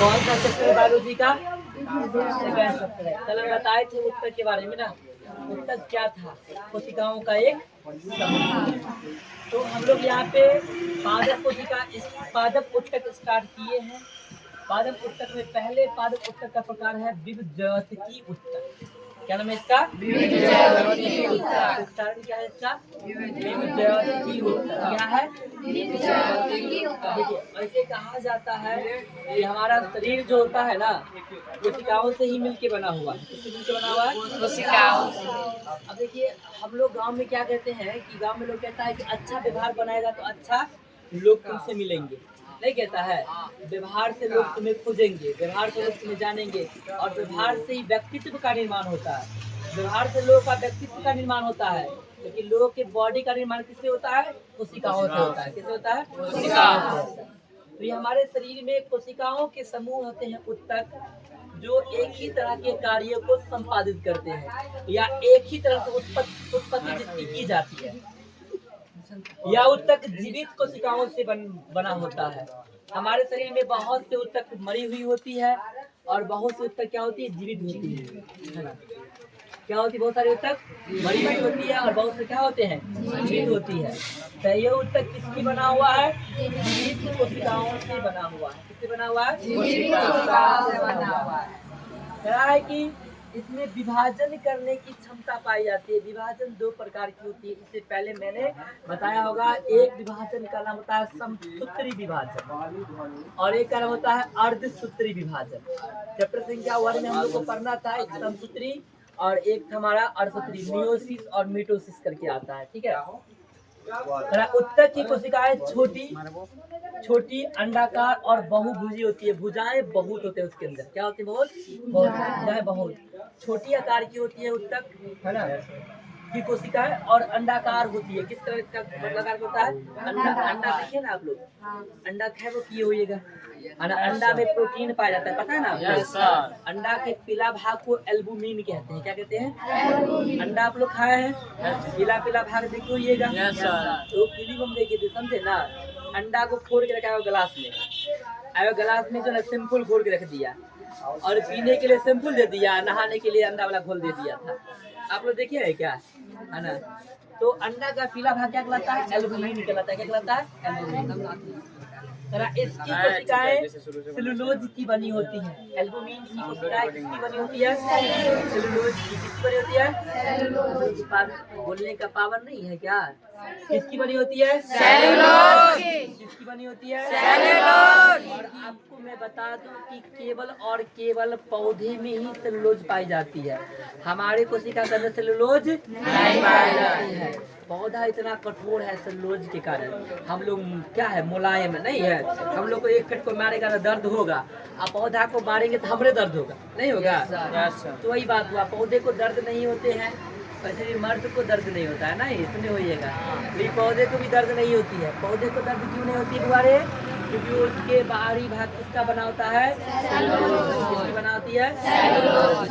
कौन सा चैप्टर है बायोलॉजी का? सेकंड चैप्टर है। कल हम बताए थे उत्तक के बारे में ना। उत्तक क्या था? कोशिकाओं का एक समूह। तो हम लोग यहाँ पे पादप कोशिका पादप उत्तक स्टार्ट किए हैं। पादप उत्तक में पहले पादप उत्तक का प्रकार है विभजवतकी उत्तक। क्या नाम है इसका? विभजवतकी उत्तक। उच्चारण क्या है इसका? विभजवतकी उत्तक। क्या है? विभजवतकी उत्तक। देखिए, ऐसे कहा जाता है कि हमारा शरीर जो होता है ना, कोशिकाओं से ही मिलके बना हुआ है। किससे मिलके बना हुआ है? कोशिकाओं से। अब देखिए, हम लोग गांव में क्या कहते हैं कि गांव में लोग कहता है कि अच्छा व्यवहार बनाएगा तो अच्छा लोग तुमसे मिलेंगे। नहीं कहता है, व्यवहार से लोग तुम्हें खोजेंगे, व्यवहार से लोग तुम्हें जानेंगे, और व्यवहार से ही व्यक्तित्व का निर्माण होता है। व्यवहार से लोगों का व्यक्तित्व का निर्माण होता है। लेकिन लोगों के बॉडी का निर्माण किससे होता है? कोशिकाओं से होता है। किससे होता है? कोशिकाओं से होता है। तो ये हमारे शरीर में कोशिकाओं के समूह होते हैं उत्तक, जो एक ही तरह के कार्यों को संपादित करते हैं, या एक ही तरह से उत्पत्ति जिसकी की जाती है। यह उत्तक जीवित कोशिकाओं से बना होता है। हमारे शरीर में बहुत से उत्तक मरी हुई होती है, और बहुत से उत्तक क्या होती है? जीवित होती है ना? क्या होती है? बहुत सारे उत्तक मरी हुई होती है, और बहुत से क्या होते हैं? जीवित होती है। तो यह उत्तक किसकी बना हुआ है? जीवित कोशिकाओं से बना हुआ है। किससे बना हुआ है? कोशिकाओं से बना हुआ है। क्या है कि इसमें विभाजन करने की क्षमता पाई जाती है। विभाजन दो प्रकार की होती है। इससे पहले मैंने बताया होगा, एक विभाजन का नाम होता है समसूत्री विभाजन, और एक का नाम होता है अर्धसूत्री विभाजन। चैप्टर संख्या 1 में हम लोग को पढ़ना था, एक समसूत्री और एक हमारा अर्धसूत्री, मियोसिस और मिटोसिस करके आता है। ठीक है। उत्तक की कोशिकाएं छोटी अंडाकार और बहुभुजी होती है। भुजाएं बहुत होते हैं उसके अंदर। क्या होती है? बहुत भुजाएं बहुत छोटी आकार की होती है उत्तक, है ना, की कोशिकाएं, और अंडाकार होती है। किस तरह का प्रकार होता है? अंडा देखिए ना आप लोग, अंडा खाए वो किए होइएगा, है ना। अंडा में प्रोटीन पाया जाता है, पता है ना? Yes sir. अंडा के पीला भाग को एल्बुमिन कहते हैं। क्या कहते हैं? अंडा आप लोग खाए हैं, पीला पीला भाग देखे होइएगा। Yes sir. तो पीली बम देखिए थे, समझे ना? अंडा को फोड़ के रखा है गिलास में, आयो गिलास में जो है सिंपल घोल के रख दिया, और पीने के लिए सिंपल दे दिया, नहाने के लिए अंडा वाला घोल दे दिया था। आप लोग देखिए है क्या, है ना? तो अंडा का पीला भाग क्या कहलाता है? एल्बुमिन कहलाता है। क्या कहलाता है? एल्बुमिन। इसकी कोशिकाएं सेलुलोज की बनी होती है। एल्बुमिन की कोशिकाएं किसकी बनी होती है? सेलुलोज की। किसकी बनी होती है? सेलुलोज। बोलने का पावर नहीं है क्या? किसकी बनी होती है? सेलुलोज। किसकी बनी होती है? सेलुलोज। और आपको मैं बता दूं कि केवल और केवल पौधे में ही सेलुलोज पाई जाती है। हमारे कोशिका के अंदर सेलुलोज नहीं पाई जाती है। पौधा इतना कठोर है सेलुलोज के कारण। हम लोग क्या है, मुलायम नहीं है। हम लोग को एक कट को मारेगा तो दर्द होगा, अब पौधा को मारेंगे तो हमरे दर्द होगा, नहीं होगा? तो वही बात हुआ, पौधे को दर्द नहीं होते हैं, वैसे भी मर्द को दर्द नहीं होता है ना, इसलिए होइएगा। तो पौधे को भी दर्द नहीं होती है। पौधे को दर्द क्यों नहीं होती है बुआरे? क्योंकि उसके बाहरी भाग किसका बना होता है? सेलुलोज। किसकी बना होती है? सेलुलोज।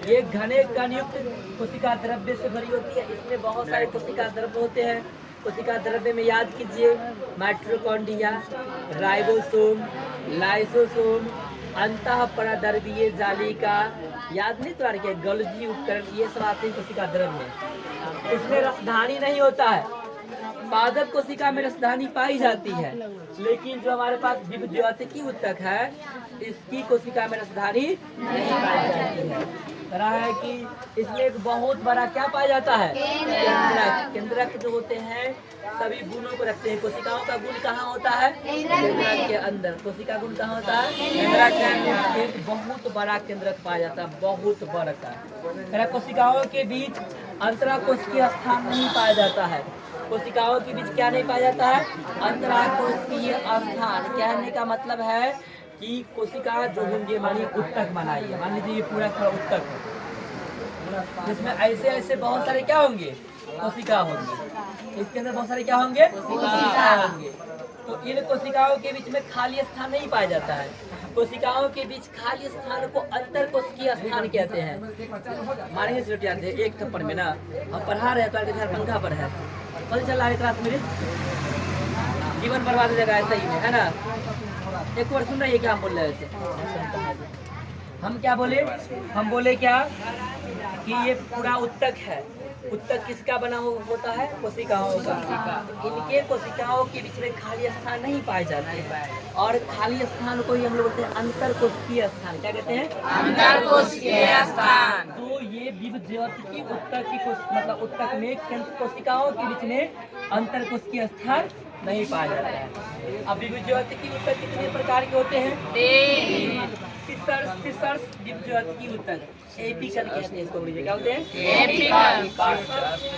ये घने कणयुक्त कोशिका द्रव्य से भरी होती है। इसमें बहुत सारे कोशिका द्रव्य होते हैं। कोशिका द्रव्य में याद कीजिए, माइटोकॉन्ड्रिया, राइबोसोम, लाइसोसोम, अंतःपराद्रव्यीय जालिका, याद नहीं तो क्या, गोल्गी उपकरण, ये सब आते हैं कोशिका द्रव्य में। इसमें रसधानी नहीं होता है। पादप कोशिका में रसधानी पाई जाती है, लेकिन जो हमारे पास विभजवतकी उत्तक है, इसकी कोशिका में रसधानी नहीं पाई जाती है। करा है कि इसमें एक बहुत बड़ा क्या पाया जाता है? केंद्रक। केंद्रक जो होते हैं सभी गुणों को रखते हैं। कोशिकाओं का गुण कहाँ होता है? केंद्रक के अंदर। कोशिका गुण कहाँ होता है? केंद्रक के अंदर। एक बहुत बड़ा केंद्रक पाया जाता है, बहुत बड़ा का। कोशिकाओं के बीच अंतराकोशिकीय स्थान नहीं पाया जाता है। कोशिकाओं के बीच क्या नहीं पाया जाता है? अंतराकोशिकीय स्थान। कहने का मतलब है कि कोशिका जो होंगे, मानिए उत्तक बनाइए, मान लीजिए ये पूरा उत्तक है, जिसमें ऐसे ऐसे बहुत सारे क्या होंगे? कोशिका होंगे। इसके अंदर बहुत सारे क्या होंगे? कोशिका होंगे। तो इन कोशिकाओं के बीच में खाली स्थान नहीं पाया जाता है। कोशिकाओं के बीच खाली स्थान को अंतर कोशिकीय स्थान कहते हैं। मानेंगे ध्यान से, एक थप्पड़ में ना हम पढ़ा रहे हैं तो ध्यान पंखा पर है, पता चल रहा है क्लास में जीवन बर्बाद हो जाएगा ऐसा ही में, है ना? एक बार सुन रही है क्या हम बोल रहे हैं? हम क्या बोले? हम बोले क्या कि ये पूरा उत्तक है। उत्तक किसका बना होता है? कोशिकाओं का। इनके कोशिकाओं के बीच में खाली स्थान नहीं पाए जाते हैं, और खाली स्थान को ही हम लोग बोलते हैं अंतर कोशिकीय स्थान। क्या कहते हैं? अंतर कोशिकीय स्थान। तो ये विभज्योतिकी उत्तक की मतलब उत्तक में कोशिकाओं के बीच में अंतर कोशिकीय स्थान नहीं पाया जाता है। अब विभज्योतिकी उत्तक कितने प्रकार के होते हैं? 3। सिसर्स विभज्योतिकी उत्तक, एपिकल कहते हैं इसको। क्या होते हैं? एपिकल।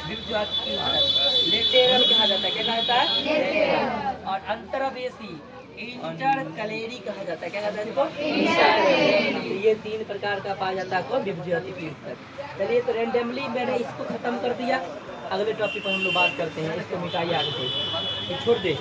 विभज्योतिकी उत्तक लेटेरल कहा जाता है। क्या कहा जाता है? और अंतर्वेशी इंटरकलेरी कहा जाता है। क्या कहता है इसको? ये 3 प्रकार का पाया जाता है विभज्योतिकी उत्तक। चलिए, तो रेंडमली मैंने इसको खत्म कर दिया। अगले टॉपिक पर हम लोग बात करते हैं। इसको मिटाइए आगे से, छोड़ दे।